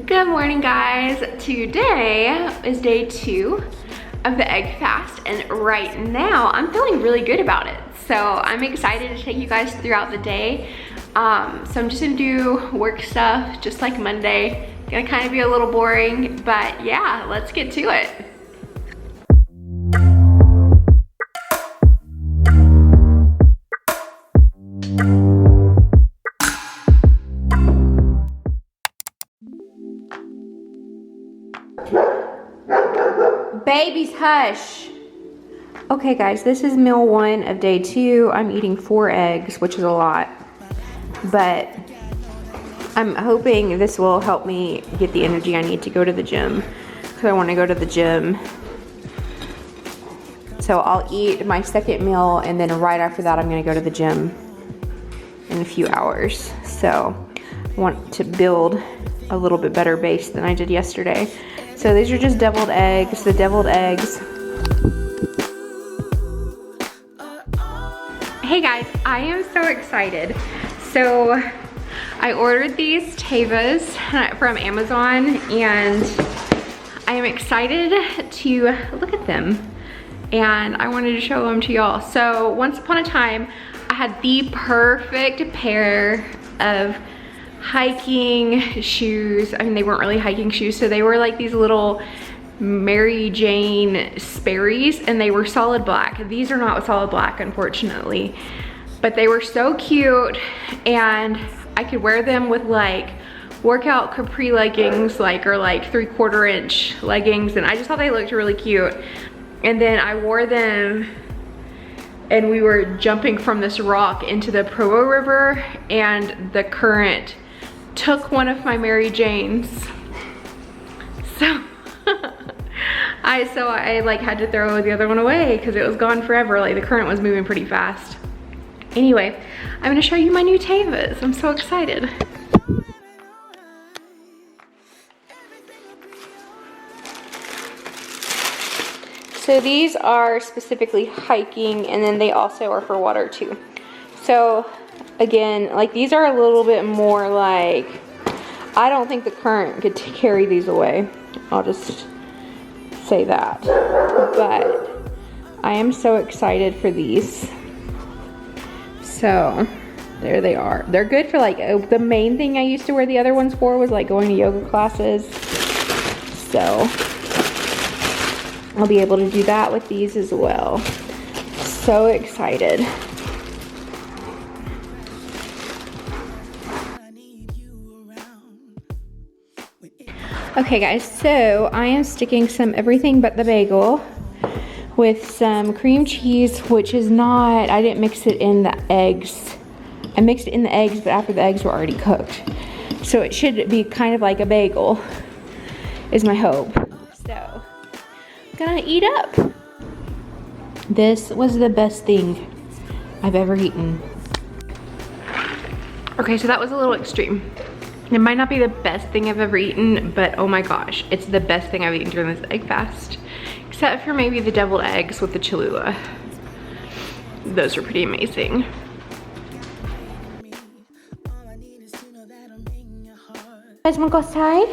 Good morning, guys. Today is day 2 of the egg fast, and right now I'm feeling really good about it. So I'm excited to take you guys throughout the day. So I'm just gonna do work stuff just like Monday. Gonna kind of be a little boring, but yeah, let's get to it. Babies, hush. Okay guys, this is meal 1 of day 2. I'm eating 4 eggs, which is a lot, but I'm hoping this will help me get the energy I need to go to the gym, because I want to go to the gym. So I'll eat my second meal, and then right after that I'm going to go to the gym in a few hours. So I want to build a little bit better base than I did yesterday. So these are just deviled eggs, the deviled eggs. Hey guys, I am so excited. So I ordered these tavas from Amazon, and I am excited to look at them. And I wanted to show them to y'all. So once upon a time, I had the perfect pair of hiking shoes. I mean, they weren't really hiking shoes, so they were like these little Mary Jane Sperry's, and they were solid black. These are not solid black, unfortunately, but they were so cute, and I could wear them with like workout capri leggings, or like 3/4 inch leggings, and I just thought they looked really cute. And then I wore them and we were jumping from this rock into the Provo River, and the current took one of my Mary Janes. So I like had to throw the other one away because it was gone forever. Like the current was moving pretty fast. Anyway, I'm gonna show you my new tavas. I'm so excited. So these are specifically hiking, and then they also are for water too. So again, like these are a little bit more like, I don't think the current could carry these away. I'll just say that. But I am so excited for these. So there they are. They're good for like, the main thing I used to wear the other ones for was like going to yoga classes. So I'll be able to do that with these as well. So excited. Okay guys, so I am sticking some everything but the bagel with some cream cheese, which is not, I didn't mix it in the eggs. I mixed it in the eggs, but after the eggs were already cooked. So it should be kind of like a bagel, is my hope. So gonna eat up. This was the best thing I've ever eaten. Okay, so that was a little extreme. It might not be the best thing I've ever eaten, but oh my gosh, it's the best thing I've eaten during this egg fast. Except for maybe the deviled eggs with the Cholula. Those were pretty amazing. Guys, wanna go outside?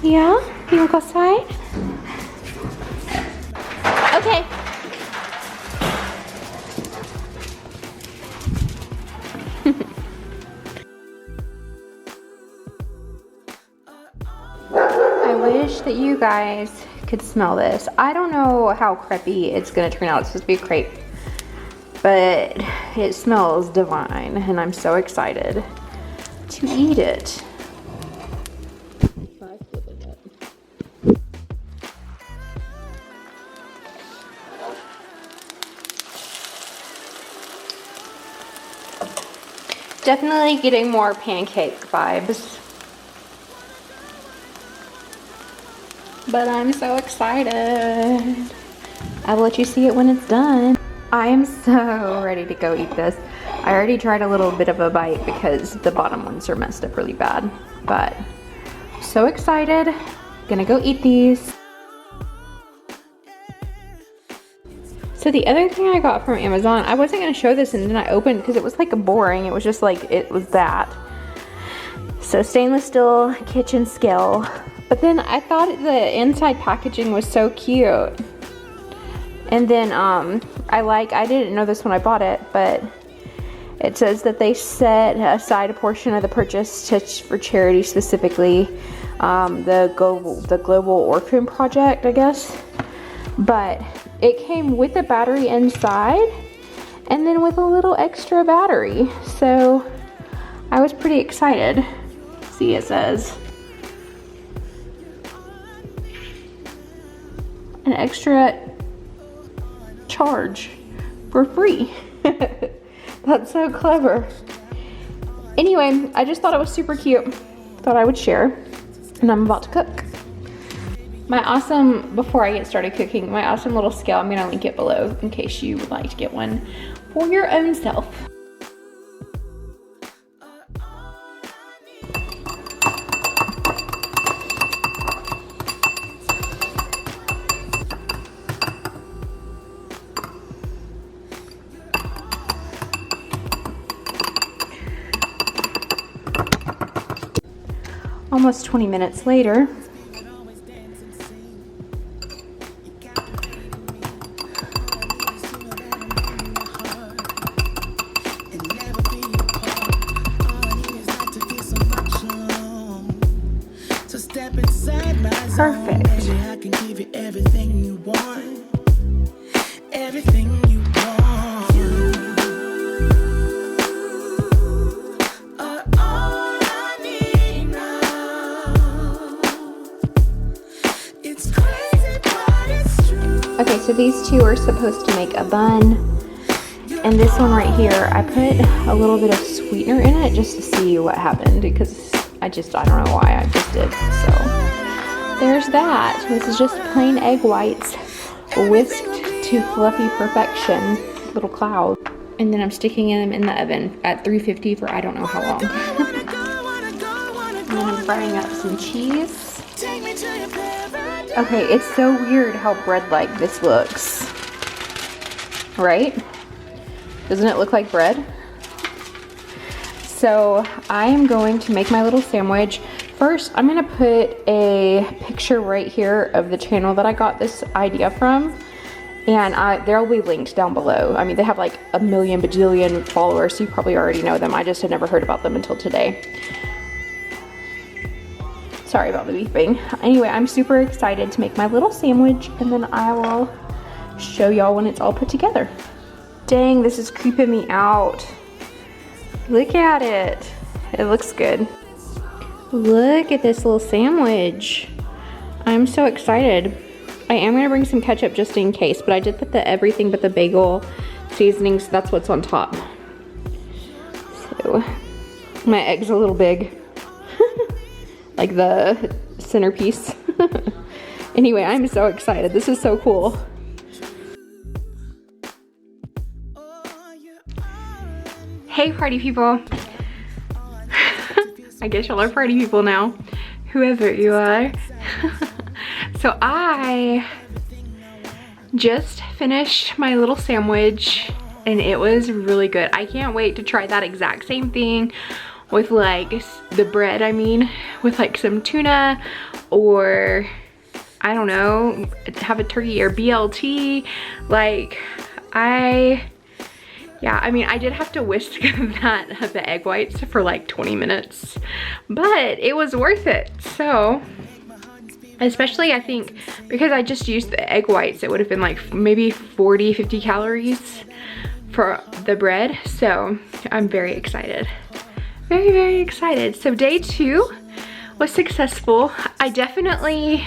Yeah? You wanna go outside? Okay. I wish that you guys could smell this. I don't know how crepey it's gonna turn out. It's supposed to be a crepe, but it smells divine, and I'm so excited to eat it. Definitely getting more pancake vibes. But I'm so excited. I'll let you see it when it's done. I am so ready to go eat this. I already tried a little bit of a bite because the bottom ones are messed up really bad. But so excited. Gonna go eat these. So the other thing I got from Amazon, I wasn't gonna show this, and then I opened because it was like boring. It was just like, it was that. So stainless steel kitchen scale. But then I thought the inside packaging was so cute. And then I didn't know this when I bought it, but it says that they set aside a portion of the purchase for charity, specifically the Global Orphan Project, I guess. But it came with a battery inside and then with a little extra battery. So I was pretty excited. See, it says an extra charge for free. That's so clever. Anyway, I just thought it was super cute. Thought I would share. And I'm about to cook. My awesome, before I get started cooking, my awesome little scale, I'm gonna link it below in case you would like to get one for your own self. Almost 20 minutes later. Perfect. I can give you everything you want. Everything you want. You are all I need now. It's crazy, but it's true. Okay, so these two are supposed to make a bun. And this one right here, I put a little bit of sweetener in it just to see what happened, because I don't know why, I just did. So there's that. This is just plain egg whites whisked to fluffy perfection, little cloud. And then I'm sticking them in the oven at 350 for I don't know how long. And then I'm frying up some cheese. Okay, it's so weird how bread-like this looks. Right? Doesn't it look like bread? So I am going to make my little sandwich. First, I'm gonna put a picture right here of the channel that I got this idea from. And they'll be linked down below. I mean, they have like a million bajillion followers, so you probably already know them. I just had never heard about them until today. Sorry about the beeping. Anyway, I'm super excited to make my little sandwich, and then I will show y'all when it's all put together. Dang, this is creeping me out. Look at it. It looks good. Look at this little sandwich. I'm so excited. I am gonna bring some ketchup just in case, but I did put the everything but the bagel seasonings. That's what's on top. So my egg's a little big. Like the centerpiece. Anyway, I'm so excited. This is so cool. Hey party people. I guess y'all are party people now, whoever you are. So I just finished my little sandwich and it was really good. I can't wait to try that exact same thing with like the bread, with like some tuna, or I don't know, have a turkey or BLT. Like I did have to whisk the egg whites for like 20 minutes, but it was worth it. So, especially I think because I just used the egg whites, it would have been like maybe 40, 50 calories for the bread. So I'm very excited. Very, very excited. So day 2 was successful. I didn't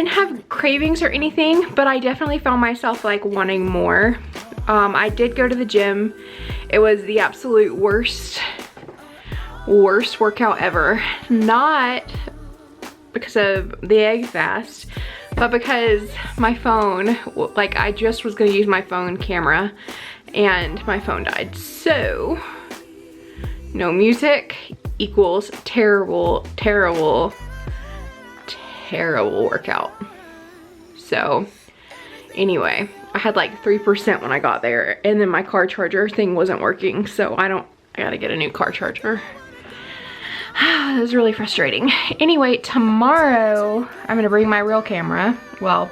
have cravings or anything, but I definitely found myself like wanting more. I did go to the gym. It was the absolute worst workout ever. Not because of the egg fast, but because my phone, like I just was gonna use my phone camera and my phone died. So no music equals terrible, terrible, terrible workout. So anyway, I had like 3% when I got there, and then my car charger thing wasn't working, so I gotta get a new car charger. It was really frustrating. Anyway, tomorrow I'm gonna bring my real camera. Well,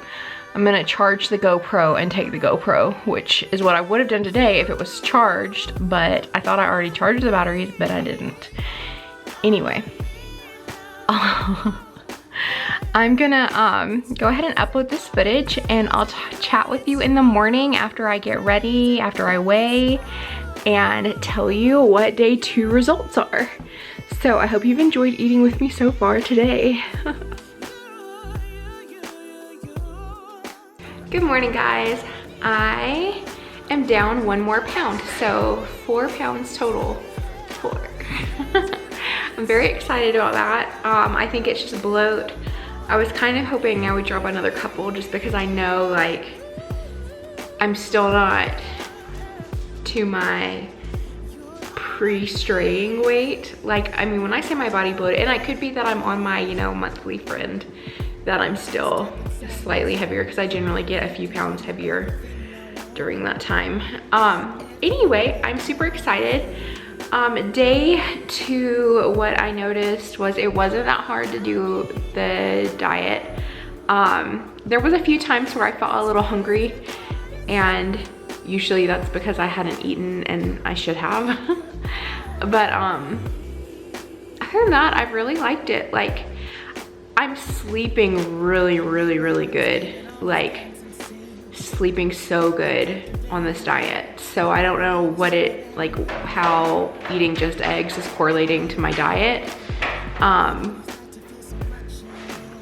I'm gonna charge the GoPro and take the GoPro, which is what I would have done today if it was charged, but I thought I already charged the batteries, but I didn't. Anyway, I'm gonna go ahead and upload this footage, and I'll chat with you in the morning after I get ready, after I weigh, and tell you what day 2 results are. So I hope you've enjoyed eating with me so far today. Good morning, guys. I am down 1 more pound, so 4 pounds total. 4. I'm very excited about that. I think it's just bloat. I was kind of hoping I would drop another couple just because I know, like, I'm still not to my pre-straying weight. Like, I mean, when I say my body bloated, and I could be that I'm on my, you know, monthly friend, that I'm still slightly heavier, because I generally get a few pounds heavier during that time. Anyway, I'm super excited. Day 2, what I noticed was it wasn't that hard to do the diet. There was a few times where I felt a little hungry, and usually that's because I hadn't eaten and I should have. But other than that, I've really liked it. Like, I'm sleeping really good. Like, sleeping so good on this diet. So I don't know what it, like, how eating just eggs is correlating to my diet. I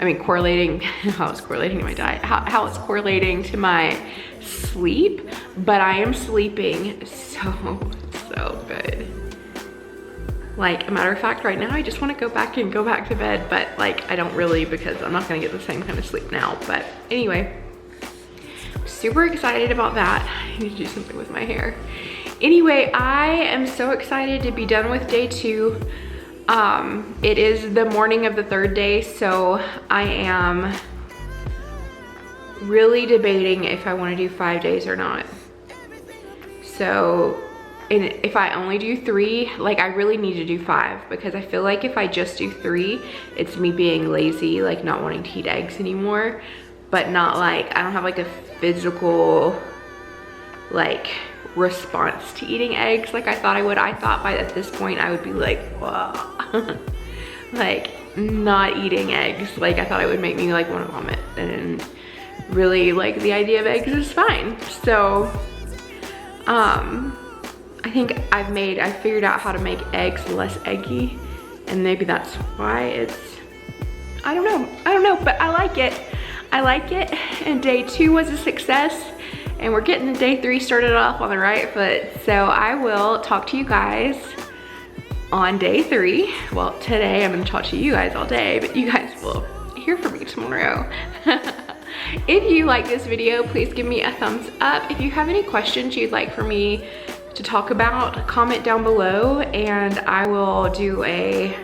mean, correlating, how it's correlating to my diet, how it's correlating to my sleep, but I am sleeping so good. Like, a matter of fact, right now I just want to go back to bed, but like, I don't really, because I'm not gonna get the same kind of sleep now. But anyway, super excited about that. I need to do something with my hair. Anyway, I am so excited to be done with day 2. It is the morning of the 3rd day, so I am really debating if I want to do 5 days or not. So, and if I only do 3, like, I really need to do 5, because I feel like if I just do 3, it's me being lazy, like not wanting to eat eggs anymore, but not like, I don't have like a physical, like, response to eating eggs like I thought I would. I thought by at this point I would be like, wow, like, not eating eggs. Like, I thought it would make me like want to vomit, and really, like, the idea of eggs is fine. So, I think I figured out how to make eggs less eggy, and maybe that's why it's, I don't know, but I like it. I like it, and day 2 was a success, and we're getting the day 3 started off on the right foot. So I will talk to you guys on day 3. Well, today I'm gonna talk to you guys all day, but you guys will hear from me tomorrow. If you like this video, please give me a thumbs up. If you have any questions you'd like for me to talk about, comment down below, and I will do a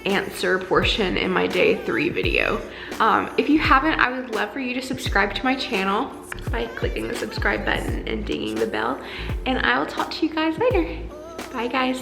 answer portion in my day 3 video. If you haven't, I would love for you to subscribe to my channel by clicking the subscribe button and dinging the bell, and I will talk to you guys later. Bye, guys.